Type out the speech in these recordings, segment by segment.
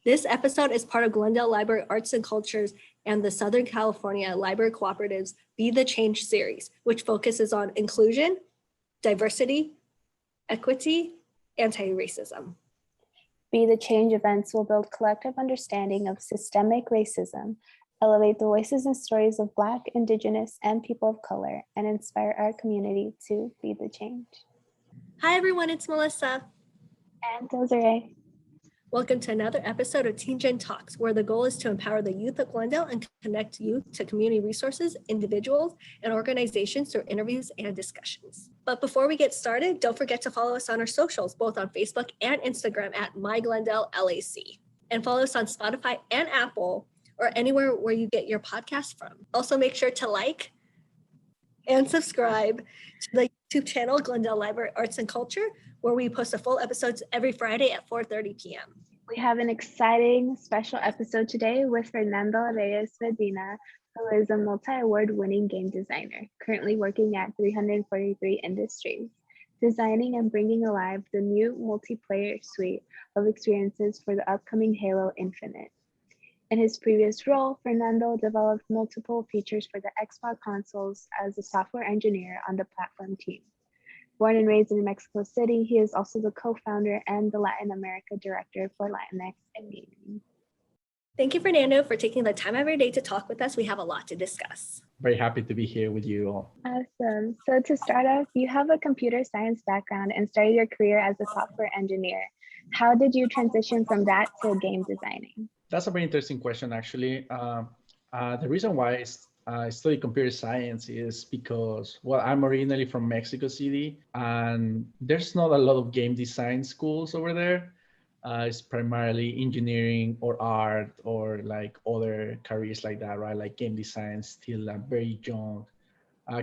This episode is part of Glendale Library Arts and Cultures and the Southern California Library Cooperative's Be the Change series, which focuses on inclusion, diversity, equity, anti-racism. Be the Change events will build collective understanding of systemic racism, elevate the voices and stories of Black, Indigenous, and people of color, and inspire our community to be the change. Hi everyone, it's Melissa. And Desiree. Welcome to another episode of G.E.N Talks, where the goal is to empower the youth of Glendale and connect youth to community resources, individuals, and organizations through interviews and discussions. But before we get started, don't forget to follow us on our socials, both on Facebook and Instagram at MyGlendaleLAC. And follow us on Spotify and Apple, or anywhere where you get your podcast from. Also make sure to like and subscribe to the YouTube channel, Glendale Library Arts and Culture, where we post the full episodes every Friday at 4:30 p.m. We have an exciting special episode today with Fernando Reyes Medina, who is a multi-award winning game designer, currently working at 343 Industries, designing and bringing alive the new multiplayer suite of experiences for the upcoming Halo Infinite. In his previous role, Fernando developed multiple features for the Xbox consoles as a software engineer on the platform team. Born and raised in Mexico City, he is also the co-founder and the Latin America director for Latinx and Gaming. Thank you, Fernando, for taking the time every day to talk with us. We have a lot to discuss. Very happy to be here with you all. Awesome. So to start off, you have a computer science background and started your career as a software engineer. How did you transition from that to game designing? That's a very interesting question, actually. The reason why I study computer science is because, well, I'm originally from Mexico City, and there's not a lot of game design schools over there. It's primarily engineering or art or like other careers like that, right? Like game design, still a very young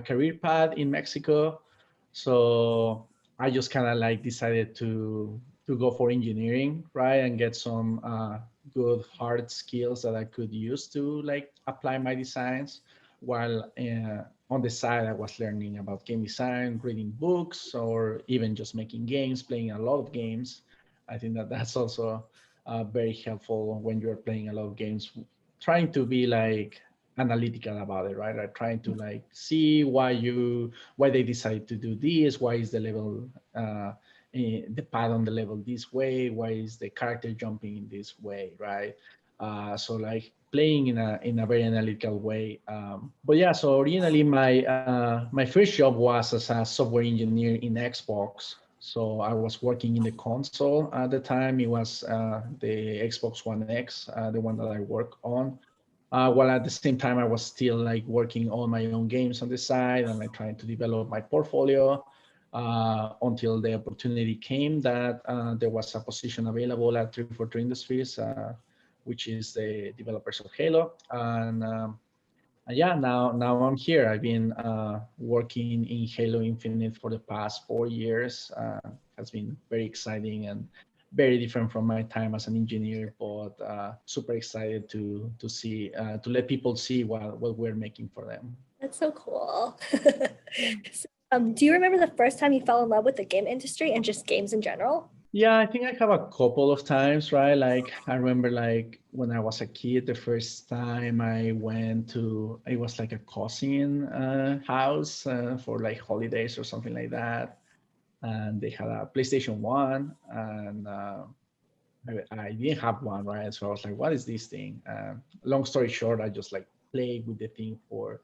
career path in Mexico. So I just kind of like decided to go for engineering, right? And get some good hard skills that I could use to like apply my designs, while on the side I was learning about game design, reading books, or even just making games, playing a lot of games. I think that that's also very helpful when you're playing a lot of games, trying to be like analytical about it, right? Like trying to like see why they decided to do this, why is the level the path on the level this way, why is the character jumping in this way, right? So like playing in a very analytical way. But yeah, so originally my first job was as a software engineer in Xbox. So I was working in the console at the time. It was the Xbox One X, the one that I work on. While at the same time, I was still like working on my own games on the side and like trying to develop my portfolio until the opportunity came that there was a position available at 343 Industries, which is the developers of Halo. And yeah, now I'm here. I've been working in Halo Infinite for the past 4 years. Has been very exciting and very different from my time as an engineer, but super excited to see to let people see what we're making for them. That's so cool. Do you remember the first time you fell in love with the game industry and just games in general? Yeah, I think I have a couple of times, right? Like I remember like when I was a kid, the first time I went to, it was like a cousin house for like holidays or something like that. And they had a PlayStation 1 and I didn't have one, right? So I was like, what is this thing? Long story short, I just like played with the thing for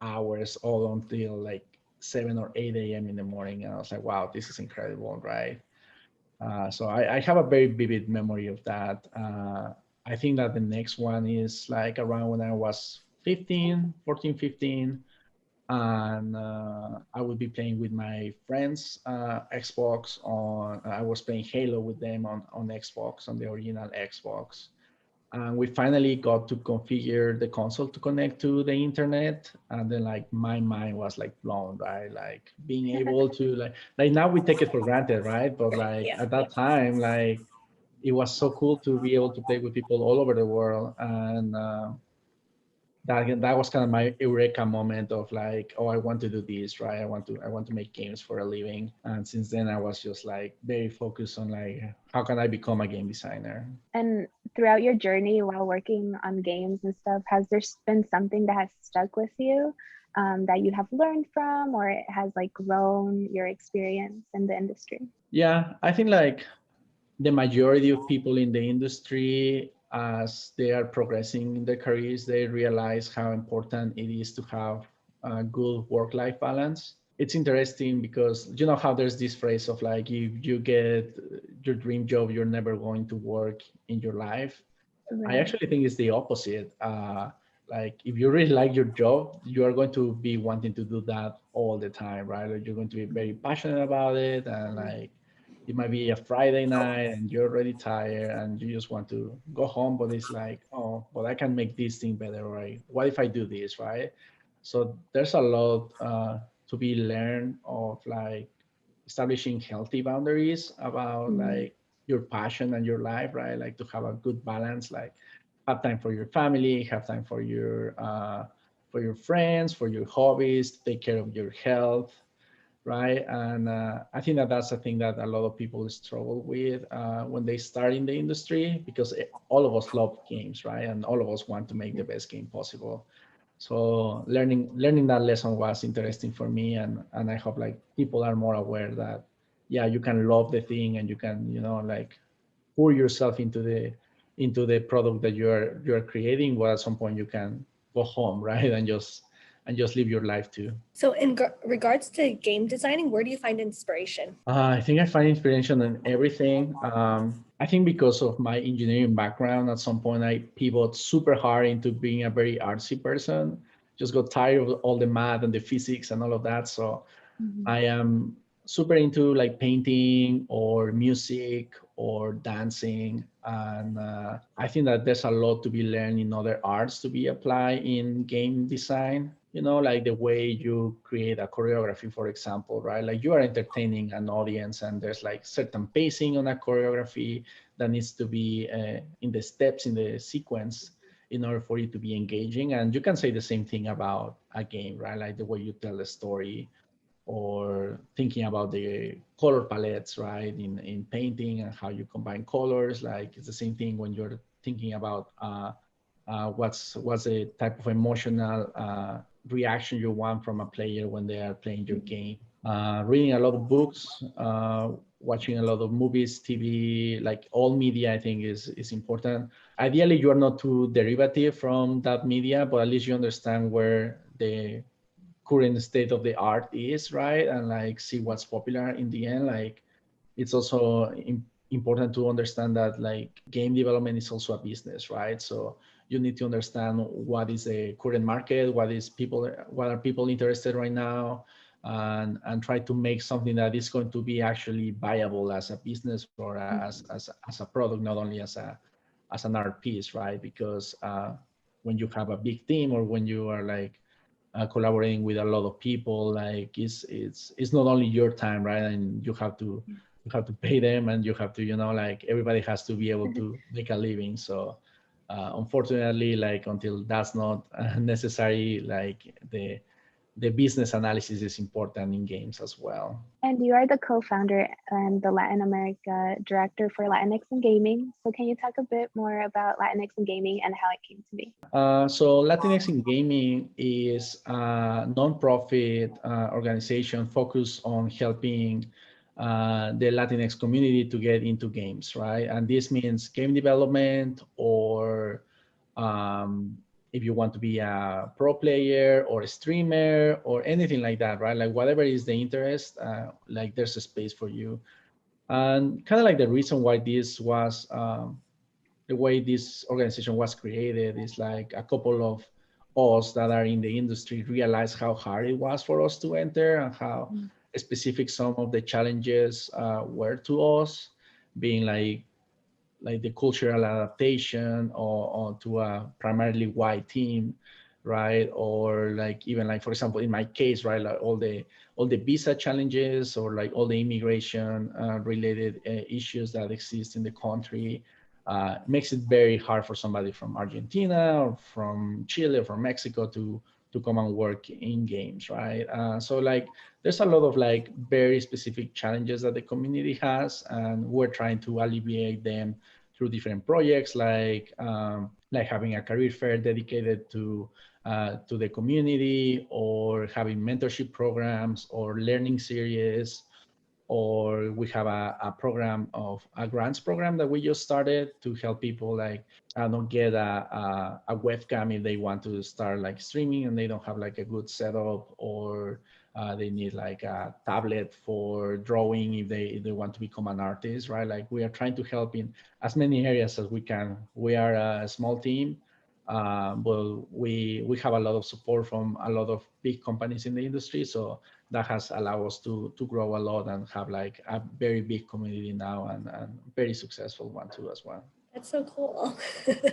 hours all until like 7 or 8 a.m. in the morning. And I was like, wow, this is incredible, right? So I have a very vivid memory of that. I think that the next one is like around when I was 15, and I would be playing with my friends Xbox on, I was playing Halo with them on Xbox, on the original Xbox. And we finally got to configure the console to connect to the internet, and then like my mind was like blown, right? Like being able to like now we take it for granted, right? But like at that time, like it was so cool to be able to play with people all over the world. And that was kind of my eureka moment of like, oh, I want to do this, right? I want to make games for a living. And since then I was just like very focused on like, how can I become a game designer? And throughout your journey while working on games and stuff, has there been something that has stuck with you that you have learned from, or it has like grown your experience in the industry? Yeah, I think like the majority of people in the industry, as they are progressing in their careers, they realize how important it is to have a good work-life balance. It's interesting because you know how there's this phrase of like, if you get your dream job, you're never going to work in your life. I Right. actually think it's the opposite. Like if you really like your job, you are going to be wanting to do that all the time, right? Like you're going to be very passionate about it, and like it might be a Friday night and you're already tired and you just want to go home, but it's like, oh, but I can make this thing better, right? What if I do this, right? So there's a lot to be learned of like establishing healthy boundaries about Mm. like your passion and your life, right? Like to have a good balance, like have time for your family, have time for your friends, for your hobbies, to take care of your health, right? And I think that that's a thing that a lot of people struggle with when they start in the industry, because all of us love games, right? And all of us want to make the best game possible. So learning that lesson was interesting for me, and I hope like people are more aware that yeah, you can love the thing and you can, you know, like pour yourself into the product that you're creating, but at some point you can go home, right? And just live your life too. So in regards to game designing, where do you find inspiration? I think I find inspiration in everything. I think because of my engineering background, at some point I pivot super hard into being a very artsy person. Just got tired of all the math and the physics and all of that. So Mhm. I am super into like painting or music or dancing. And I think that there's a lot to be learned in other arts to be applied in game design. You know, like the way you create a choreography, for example, right? Like you are entertaining an audience and there's like certain pacing on a choreography that needs to be in the steps, in the sequence, in order for it to be engaging. And you can say the same thing about a game, right? Like the way you tell the story, or thinking about the color palettes, right, in painting and how you combine colors. Like it's the same thing when you're thinking about what's the type of emotional reaction you want from a player when they are playing your game. Reading a lot of books, watching a lot of movies, TV, like all media, I think is important. Ideally, you are not too derivative from that media, but at least you understand where the current state of the art is, right? And like see what's popular in the end. Like it's also important to understand that like game development is also a business, right? So you need to understand what is the current market, what are people interested right now, and try to make something that is going to be actually viable as a business or as a product, not only as an art piece, right? Because when you have a big team, or when you are like collaborating with a lot of people, like it's not only your time, right? And you have to pay them, and you have to, you know, like everybody has to be able to make a living. So unfortunately, like until that's not necessary, like the business analysis is important in games as well. And you are the co-founder and the Latin America director for Latinx in Gaming. So can you talk a bit more about Latinx in Gaming and how it came to be? So Latinx in Gaming is a nonprofit organization focused on helping the Latinx community to get into games, right? And this means game development, or um, if you want to be a pro player or a streamer or anything like that, right? Like whatever is the interest, like there's a space for you. And kind of like the reason why this was the way this organization was created is like a couple of us that are in the industry realized how hard it was for us to enter, and how specific some of the challenges were to us, being like the cultural adaptation, or to a primarily white team, right? Or like even like, for example, in my case, right, like all the visa challenges, or like all the immigration related issues that exist in the country, makes it very hard for somebody from Argentina or from Chile or from Mexico to come and work in games, right? So like there's a lot of like very specific challenges that the community has, and we're trying to alleviate them through different projects like having a career fair dedicated to the community, or having mentorship programs or learning series, or we have a grants program that we just started to help people like I don't know, get a webcam if they want to start like streaming and they don't have like a good setup, or they need like a tablet for drawing if they want to become an artist, right? Like we are trying to help in as many areas as we can. We are a small team, but we have a lot of support from a lot of big companies in the industry, so that has allowed us to grow a lot and have like a very big community now, and very successful one too as well. That's so cool.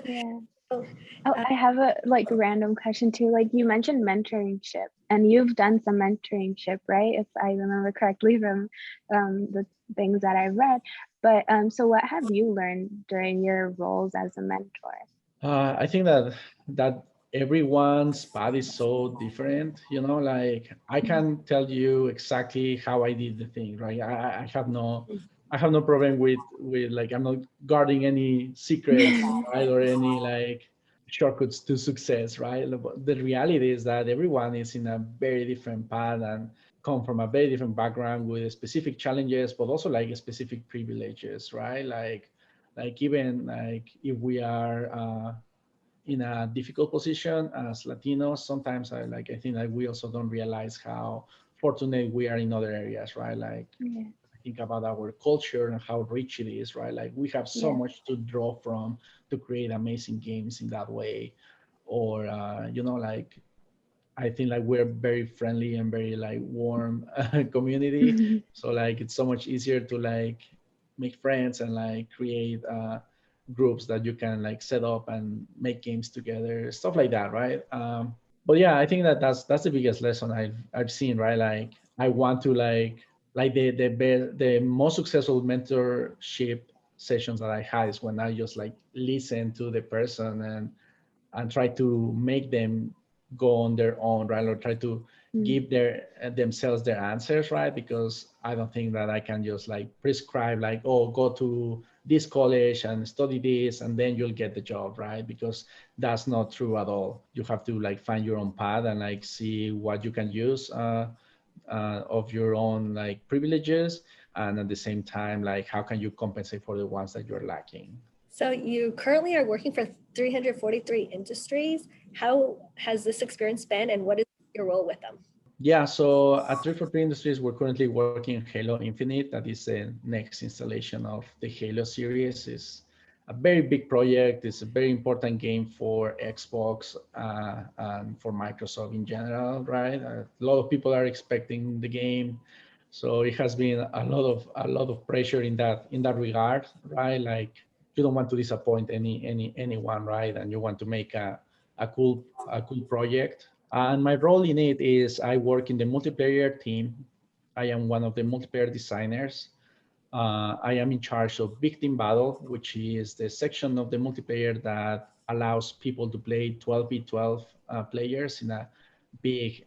Yeah. So, Oh, I have a like random question too. Like you mentioned mentorship, and you've done some mentorship, right? If I remember correctly from the things that I read. But so what have you learned during your roles as a mentor? I think that everyone's path is so different, you know, like I can tell you exactly how I did the thing, right? I have no problem with like I'm not guarding any secrets, right? Or any like shortcuts to success, right? But the reality is that everyone is in a very different path and come from a very different background with specific challenges, but also like specific privileges, right? Like even like if we are in a difficult position as Latinos, sometimes I think that we also don't realize how fortunate we are in other areas, right? Like Yeah. I think about our culture and how rich it is, right? Like we have so Yeah. much to draw from to create amazing games in that way, or you know, like I think like we're very friendly and very like warm community. So like it's so much easier to like make friends and like create groups that you can like set up and make games together, stuff like that, right? But yeah, I think that that's the biggest lesson I've seen, right? Like I want to like the most successful mentorship sessions that I had is when I just like listen to the person and try to make them go on their own, right? Or try to give their themselves their answers, right? Because I don't think that I can just like prescribe like, oh, go to this college and study this and then you'll get the job, right? Because that's not true at all. You have to like find your own path and like see what you can use of your own like privileges, and at the same time like how can you compensate for the ones that you're lacking. so you currently are working for 343 industries. How has this experience been, and what is your role with them? Yeah, so at 343 Industries, we're currently working on Halo Infinite. That is the next installation of the Halo series. It's a very big project. It's a very important game for Xbox and for Microsoft in general, right? A lot of people are expecting the game, so it has been a lot of pressure in that regard, right? Like you don't want to disappoint anyone, right? And you want to make a cool project. And my role in it is I work in the multiplayer team. I am one of the multiplayer designers. I am in charge of Big Team Battle, which is the section of the multiplayer that allows people to play 12v12 players big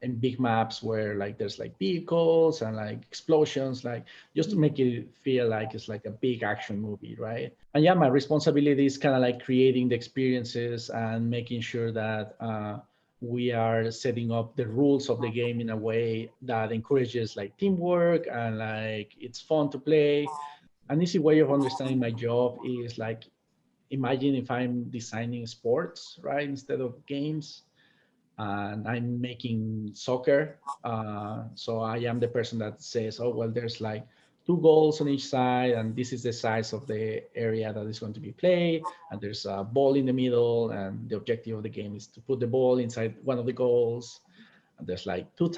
in big maps where like there's like vehicles and like explosions, like just to make it feel like it's like a big action movie, right? And yeah, my responsibility is kind of like creating the experiences and making sure that we are setting up the rules of the game in a way that encourages like teamwork and like it's fun to play. An easy way of understanding my job is like imagine if I'm designing sports, right, instead of games, and I'm making soccer. So I am the person that says, oh, well, there's like two goals on each side, and this is the size of the area that is going to be played, and there's a ball in the middle, and the objective of the game is to put the ball inside one of the goals. And there's like two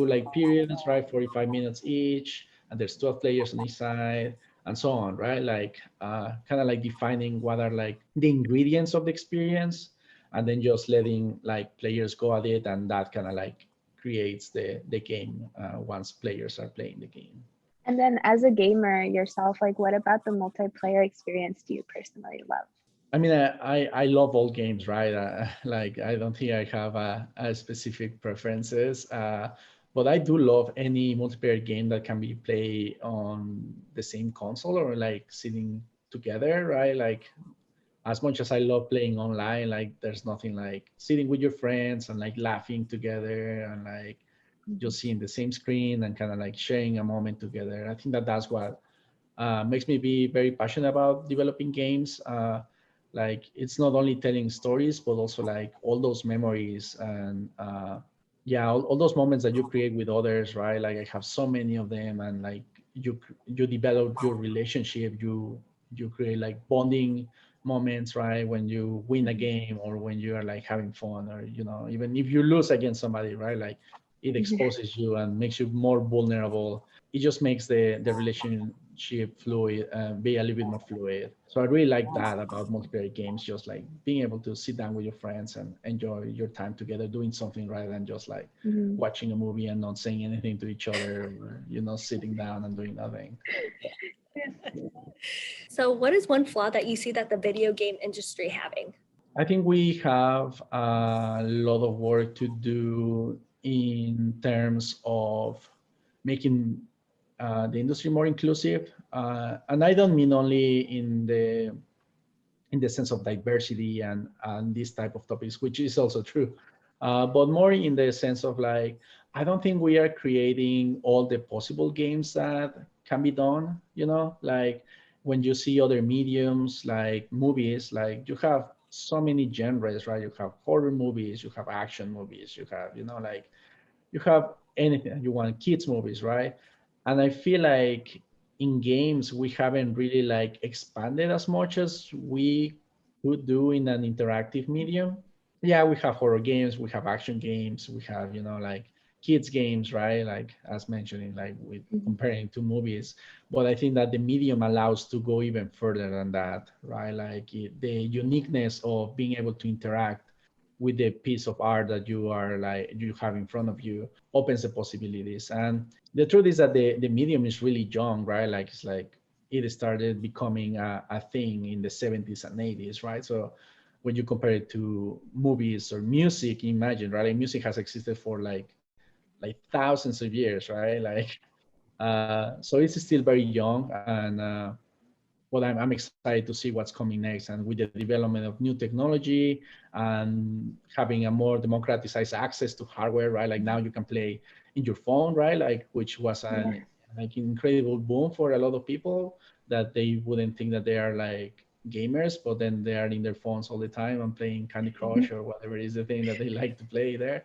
like periods, right, 45 minutes each, and there's 12 players on each side, and so on, right? Like kind of like defining what are like the ingredients of the experience, and then just letting like players go at it, and that kind of like creates the game once players are playing the game. And then as a gamer yourself, like what about the multiplayer experience do you personally love? I mean, I love all games, right? Like I don't think I have a specific preferences, but I do love any multiplayer game that can be played on the same console or like sitting together, right? Like as much as I love playing online, like there's nothing like sitting with your friends and like laughing together and like just seeing the same screen and kind of like sharing a moment together. I think that that's what makes me be very passionate about developing games. Like it's not only telling stories, but also like all those memories and yeah, all those moments that you create with others, right? Like I have so many of them, and like you develop your relationship, you create like bonding moments, right? When you win a game or when you are like having fun, or even if you lose against somebody, right? Like it exposes you and makes you more vulnerable. It just makes the relationship fluid, be a little bit more fluid. So I really like that about multiplayer games, just like being able to sit down with your friends and enjoy your time together doing something rather than just like Mhm. watching a movie and not saying anything to each other, or sitting down and doing nothing. So what is one flaw that you see that the video game industry having? I think we have a lot of work to do in terms of making the industry more inclusive, and I don't mean only in the sense of diversity and this type of topics, which is also true, but more in the sense of like I don't think we are creating all the possible games that can be done. Like when you see other mediums like movies, like you have so many genres, right? You have horror movies, you have action movies, you have like you have anything you want, kids movies, right? And I feel like in games we haven't really like expanded as much as we could do in an interactive medium. Yeah, we have horror games, we have action games, we have like kids games, right? Like as mentioning, like with Mhm. comparing to movies. But I think that the medium allows to go even further than that, right? Like the uniqueness of being able to interact with the piece of art that you have in front of you opens the possibilities. And the truth is that the medium is really young, right? Like it's like it started becoming a thing in the 70s and 80s, right? So when you compare it to movies or music, imagine, right? Like music has existed for like thousands of years, right? Like so it's still very young, and well, I'm excited to see what's coming next. And with the development of new technology and having a more democratized access to hardware, right? Like now you can play in your phone, right? Like which was Yeah. an like incredible boom for a lot of people that they wouldn't think that they are like gamers, but then they are in their phones all the time and playing Candy Crush or whatever is the thing that they like to play there.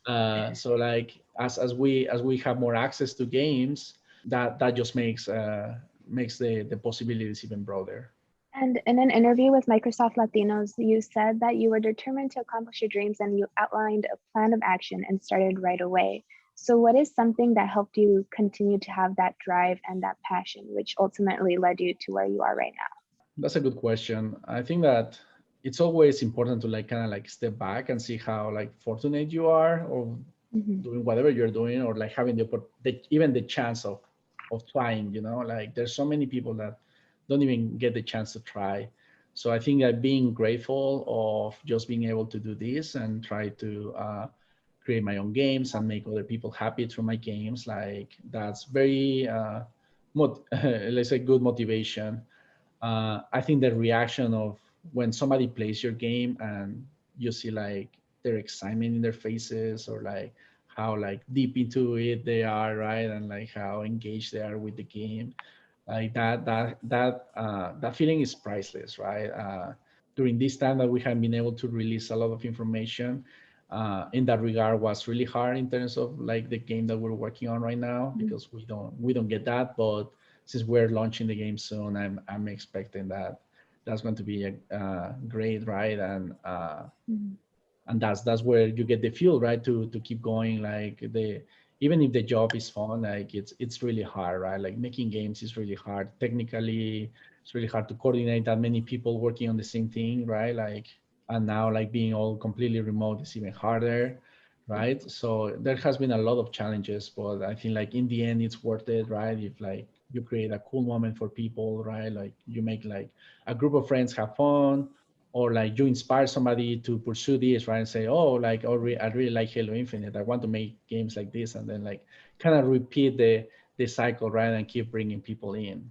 Yeah. So like as we have more access to games, that just makes the possibilities even broader. And in an interview with Microsoft Latinos, you said that you were determined to accomplish your dreams and you outlined a plan of action and started right away. So, what is something that helped you continue to have that drive and that passion, which ultimately led you to where you are right now? That's a good question. I think that it's always important to like kind of like step back and see how like fortunate you are or Mhm. doing whatever you're doing, or like having even the chance of trying. Like there's so many people that don't even get the chance to try. So I think that being grateful of just being able to do this and try to create my own games and make other people happy through my games, like that's very let's say good motivation. I think the reaction of when somebody plays your game and you see like their excitement in their faces, or like how like deep into it they are, right? And like how engaged they are with the game, like that feeling is priceless, right? During this time that we have been able to release a lot of information in that regard was really hard in terms of like the game that we're working on right now, Mhm. because we don't get that. But since we're launching the game soon, I'm expecting that that's going to be a great, right? Mhm. And that's where you get the fuel, right, to keep going. Like the even if the job is fun, like it's really hard, right? Like making games is really hard technically. It's really hard to coordinate that many people working on the same thing, right? Like and now like being all completely remote is even harder, right? So there has been a lot of challenges, but I think like in the end it's worth it, right? If like you create a cool moment for people, right? Like you make like a group of friends have fun, or like you inspire somebody to pursue this, right? And say, oh, like, oh, I really like Halo Infinite. I want to make games like this, and then like kind of repeat the cycle, right? And keep bringing people in.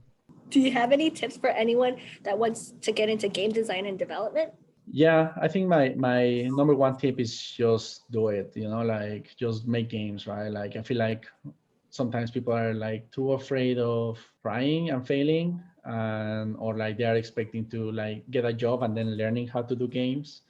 Do you have any tips for anyone that wants to get into game design and development? Yeah, I think my number one tip is just do it, like just make games, right? Like I feel like sometimes people are like too afraid of trying and failing, and or like they are expecting to like get a job and then learning how to do games.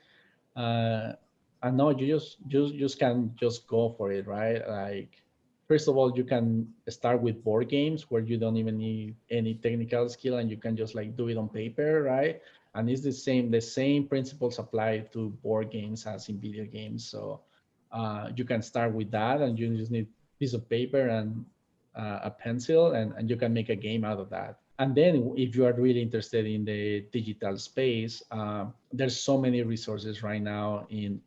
And no, you just can just go for it, right? Like first of all, you can start with board games where you don't even need any technical skill and you can just like do it on paper, right? And it's the same principles apply to board games as in video games. So you can start with that, and you just need piece of paper and a pencil, and you can make a game out of that. And then if you are really interested in the digital space, there's so many resources right now in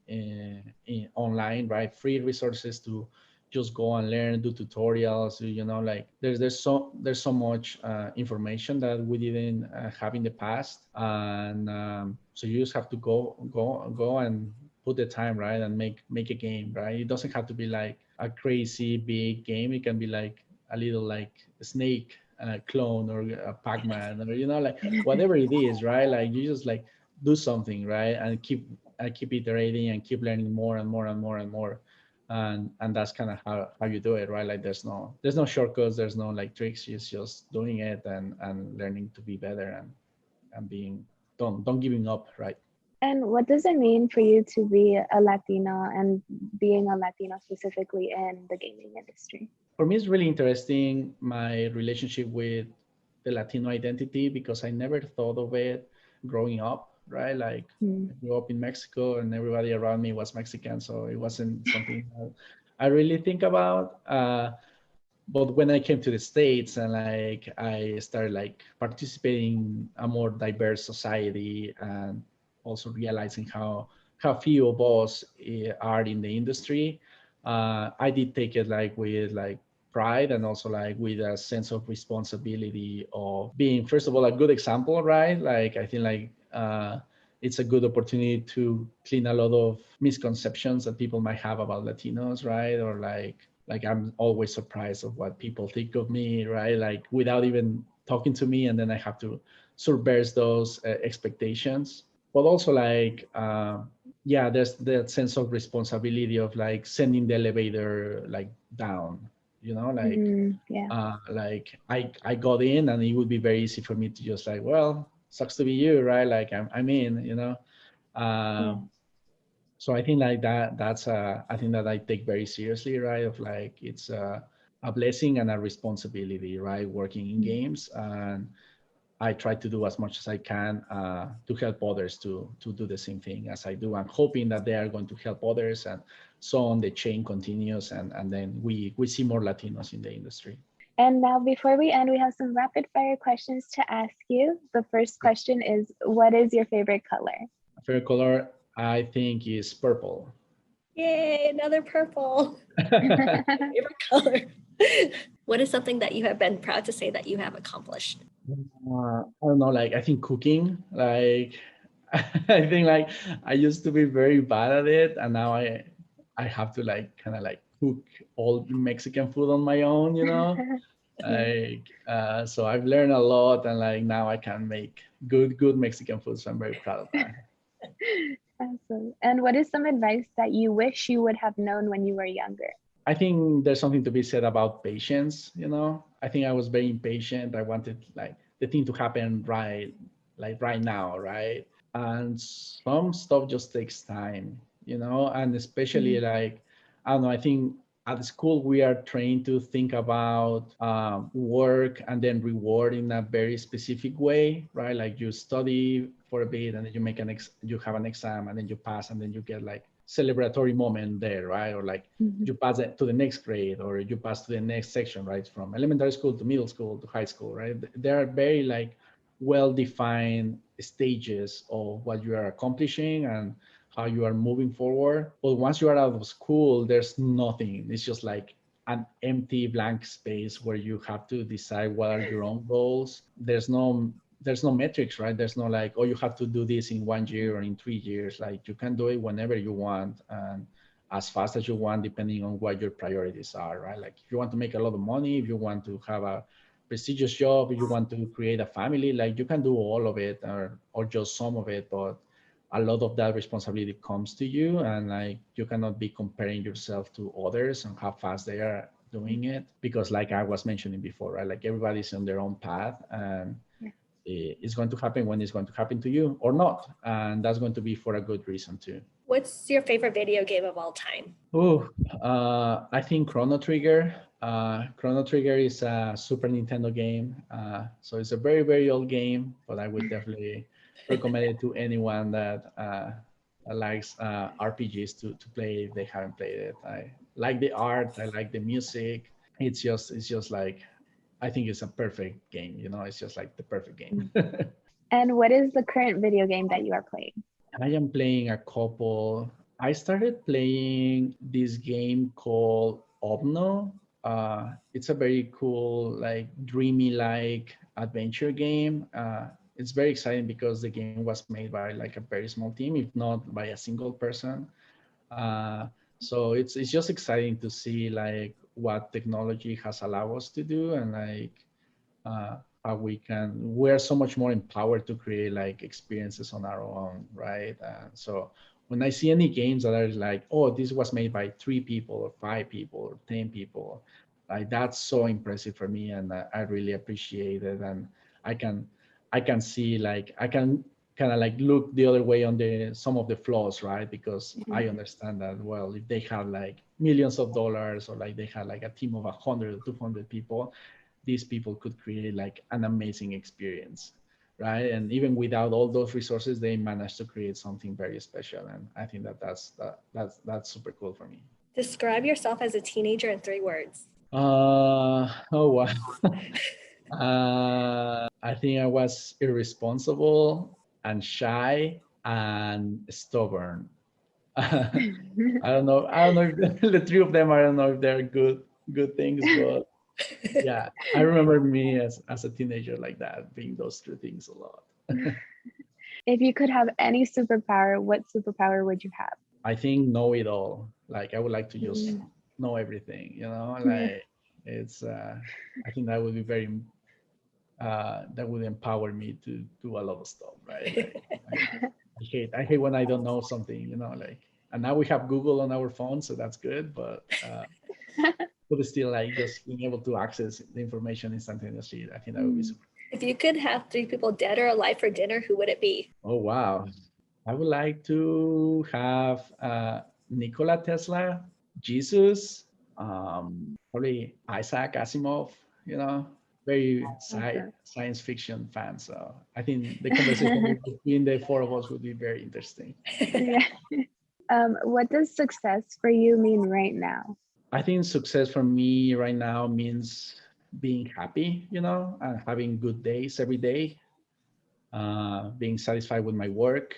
online, right? Free resources to just go and learn, do tutorials. Like there's so much information that we didn't have in the past, and so you just have to go and put the time, right, and make a game, right? It doesn't have to be like a crazy big game. It can be like a little like snake clone or a Pac-Man, or like whatever it is, right? Like you just like do something, right, and keep iterating and keep learning more and more and more and more, and that's kind of how you do it, right? Like there's no shortcuts, there's no like tricks. It's just doing it and learning to be better, and being don't giving up, right? And what does it mean for you to be a Latino and being a Latino specifically in the gaming industry? For me, it's really interesting my relationship with the Latino identity, because I never thought of it growing up, right? Like Hmm. I grew up in Mexico and everybody around me was Mexican, so it wasn't something that I really think about. But when I came to the States and like I started like participating in a more diverse society, and also realizing how few of us are in the industry, I did take it like with like pride, and also like with a sense of responsibility of being, first of all, a good example, right? Like I think like it's a good opportunity to clean a lot of misconceptions that people might have about Latinos, right? Or like I'm always surprised of what people think of me, right? Like without even talking to me, and then I have to subvert those expectations. But also like yeah, there's that sense of responsibility of like sending the elevator like down, Yeah. like I got in, and it would be very easy for me to just like, well, sucks to be you, right? Like I'm in, Yeah. so I think like that's I think that I take very seriously, right? Of like it's a blessing and a responsibility, right? Working in games, and I try to do as much as I can to help others to do the same thing as I do, and hoping that they are going to help others, and so on the chain continues, and then we see more Latinos in the industry. And now, before we end, we have some rapid fire questions to ask you. The first question is, what is your favorite color? Favorite color, I think, is purple. Yay, another purple. Favorite color. What is something that you have been proud to say that you have accomplished? I don't know, like I think cooking, like I think like I used to be very bad at it, and now I have to like kind of like cook all Mexican food on my own, like so I've learned a lot, and like now I can make good Mexican food, so I'm very proud of that. Awesome. And what is some advice that you wish you would have known when you were younger? I think there's something to be said about patience. I think I was very impatient. I wanted like the thing to happen right, like right now, right? And some stuff just takes time, and especially like, I don't know, I think at school we are trained to think about work and then reward in a very specific way, right? Like you study for a bit, and then you have an exam, and then you pass, and then you get like celebratory moment there, right? Or like you pass it to the next grade, or you pass to the next section, right? From elementary school to middle school to high school, right? There are very like well-defined stages of what you are accomplishing and how you are moving forward. But once you are out of school, there's nothing. It's just like an empty blank space where you have to decide what are your own goals. There's no metrics, right? There's no like, oh, you have to do this in 1 year or in 3 years. Like you can do it whenever you want and as fast as you want, depending on what your priorities are, right? Like if you want to make a lot of money, if you want to have a prestigious job, you want to create a family, like you can do all of it or just some of it, but a lot of that responsibility comes to you, and like you cannot be comparing yourself to others and how fast they are doing it, because like I was mentioning before, right, like everybody's on their own path, and it's going to happen when it's going to happen to you or not, and that's going to be for a good reason too. What's your favorite video game of all time? Oh, I think Chrono Trigger. Chrono Trigger is a Super Nintendo game. So it's a very, very old game, but I would definitely recommend it to anyone that likes RPGs to play if they haven't played it. I like the art. I like the music. It's just like, I think it's a perfect game. It's just like the perfect game. And what is the current video game that you are playing? I am playing a couple. I started playing this game called Obno. It's a very cool, like dreamy, like adventure game. It's very exciting because the game was made by like a very small team, if not by a single person. Uh, so it's just exciting to see like what technology has allowed us to do, and like how we're so much more empowered to create like experiences on our own, right? So when I see any games that are like, oh, this was made by 3 people or 5 people or 10 people, like that's so impressive for me, and I really appreciate it. And i can I can see, like, I can kind of like look the other way on the some of the flaws, right? Because I understand that, well, if they had like millions of dollars, or like they had like a team of 100 or 200 people, these people could create like an amazing experience, right? And even without all those resources, they managed to create something very special. And I think that's super cool for me. Describe yourself as a teenager in 3 words. Oh wow. I think I was irresponsible and shy and stubborn. I don't know if the 3 of them, I don't know if they're good things, but yeah, I remember me as a teenager like that, being those 3 things a lot. If you could have any superpower, what superpower would you have? I think know it all. Like I would like to just know everything, like it's I think that would be very that would empower me to do a lot of stuff, right? Like I hate when I don't know something, like, and now we have Google on our phone, so that's good, but it's still like just being able to access the information instantaneously. I think that would be super. If you could have 3 people dead or alive for dinner, who would it be? Oh wow. I would like to have Nikola Tesla, Jesus, probably Isaac Asimov, very science fiction fan. So I think the conversation between the 4 of us would be very interesting. Yeah. What does success for you mean right now? I think success for me right now means being happy, and having good days every day, being satisfied with my work,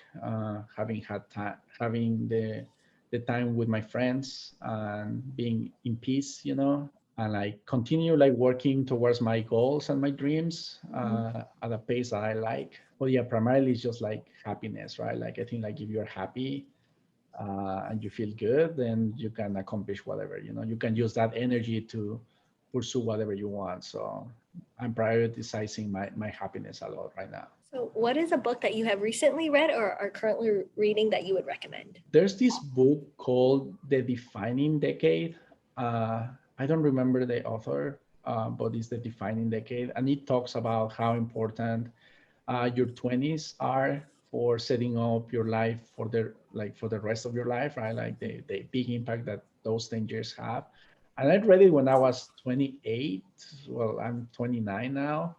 having had time, having the time with my friends, and being in peace, and like continue like working towards my goals and my dreams at a pace that I like. But yeah, primarily it's just like happiness, right? Like I think like if you're happy and you feel good, then you can accomplish whatever, you can use that energy to pursue whatever you want. So I'm prioritizing my happiness a lot right now. So what is a book that you have recently read or are currently reading that you would recommend? There's this book called The Defining Decade. I don't remember the author, but it's The Defining Decade, and it talks about how important your 20s are for setting up your life for the rest of your life, right? Like the big impact that those 10 years have. And I read it when I was 28. Well, I'm 29 now.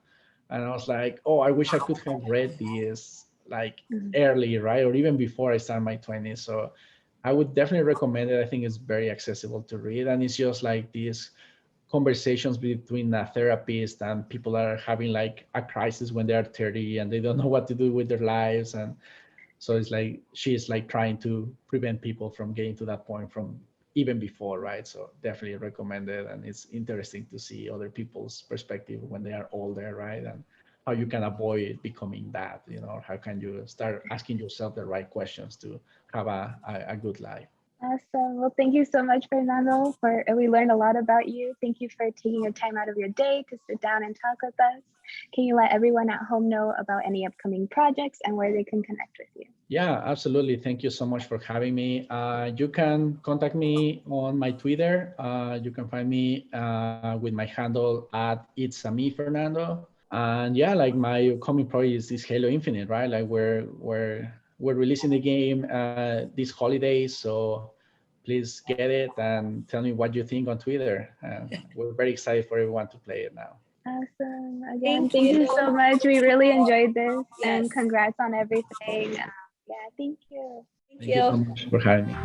And I was like, oh, I wish I could have read this like early, right? Or even before I start my 20s. So I would definitely recommend it. I think it's very accessible to read. And it's just like these conversations between a therapist and people that are having like a crisis when they're 30 and they don't know what to do with their lives. And so it's like she's like trying to prevent people from getting to that point from even before, right? So definitely recommend it. And it's interesting to see other people's perspective when they are older, right? And how you can avoid becoming that, how can you start asking yourself the right questions to have a good life. Awesome. Well, thank you so much, Fernando. We learned a lot about you. Thank you for taking your time out of your day to sit down and talk with us. Can you let everyone at home know about any upcoming projects and where they can connect with you? Yeah, absolutely. Thank you so much for having me. You can contact me on my Twitter. You can find me with my handle at It's a Me Fernando. And yeah, like my upcoming project is Halo Infinite, right? Like we're releasing the game this holiday, so please get it and tell me what you think on Twitter. We're very excited for everyone to play it now. Awesome. Again, Thank thank you you. so much. We really enjoyed this, and Yes. congrats on everything. Yeah, thank you. Thank Thank you so you. much for having me.